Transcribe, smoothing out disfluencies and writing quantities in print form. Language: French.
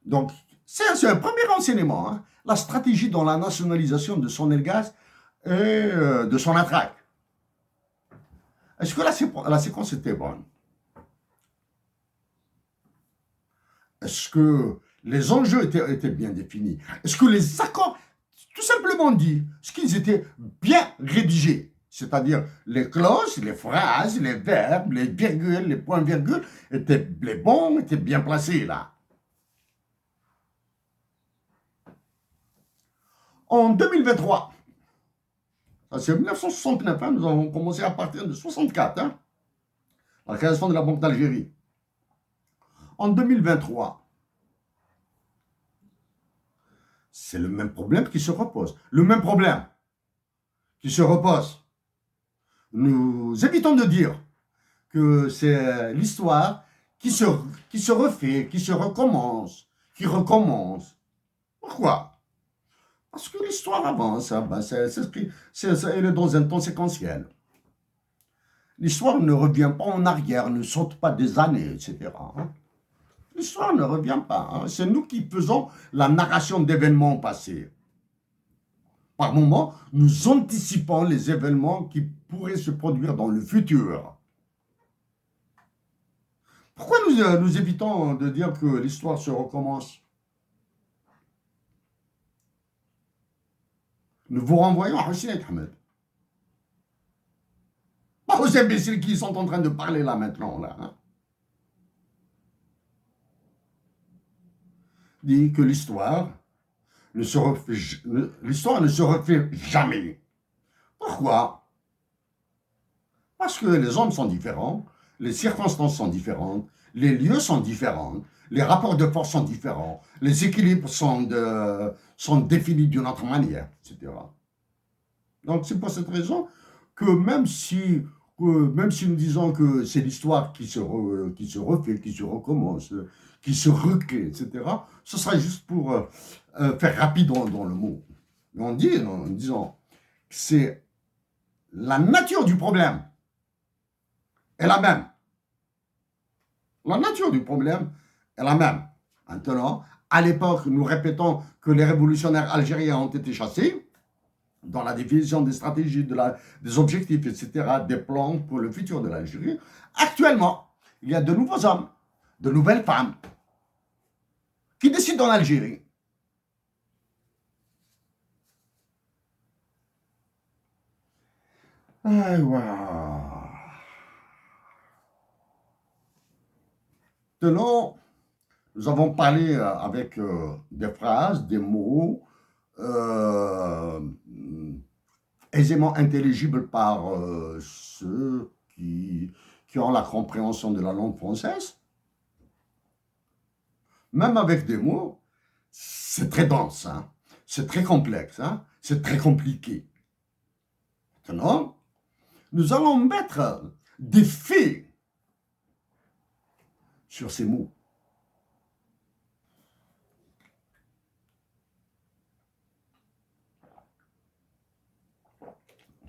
Donc, c'est un premier renseignement, hein, la stratégie dans la nationalisation de son Elgaz et de son attraque. Est-ce que la séquence était bonne? Est-ce que les enjeux étaient bien définis? Est-ce que les accords, tout simplement dit, est-ce qu'ils étaient bien rédigés? C'est-à-dire les clauses, les phrases, les verbes, les virgules, les points-virgules, les bons étaient bien placés là. En 2023, ça c'est 1969, hein, nous avons commencé à partir de 64, hein, la création de la Banque d'Algérie. En 2023, c'est le même problème qui se repose. Le même problème qui se repose. Nous évitons de dire que c'est l'histoire qui se refait, qui se recommence, qui recommence. Pourquoi? Parce que l'histoire avance, hein, elle est dans un temps séquentiel. L'histoire ne revient pas en arrière, ne saute pas des années, etc. L'histoire ne revient pas. Hein. C'est nous qui faisons la narration d'événements passés. Par moments, nous anticipons les événements qui pourraient se produire dans le futur. Pourquoi nous évitons de dire que l'histoire se recommence? Nous vous renvoyons à Hussein Ahmed. Pas aux imbéciles qui sont en train de parler là maintenant. Là, hein. Dit que l'histoire ne se refait jamais. Pourquoi? Parce que les hommes sont différents, les circonstances sont différentes, les lieux sont différents, les rapports de force sont différents, les équilibres sont définis d'une autre manière, etc. Donc c'est pour cette raison que même si nous disons que c'est l'histoire qui se refait, qui se recommence, qui se recrée, etc., ce sera juste pour faire rapide dans le mot. Mais on dit, en disant que c'est la nature du problème est la même. La nature du problème est la même. Maintenant, à l'époque, nous répétons que les révolutionnaires algériens ont été chassés dans la définition des stratégies, des objectifs, etc., des plans pour le futur de l'Algérie. Actuellement, il y a de nouveaux hommes, de nouvelles femmes qui décident en Algérie. Maintenant, nous avons parlé avec des phrases, des mots aisément intelligibles par ceux qui ont la compréhension de la langue française. Même avec des mots, c'est très dense, hein? C'est très complexe, hein? C'est très compliqué. Maintenant, nous allons mettre des faits sur ces mots.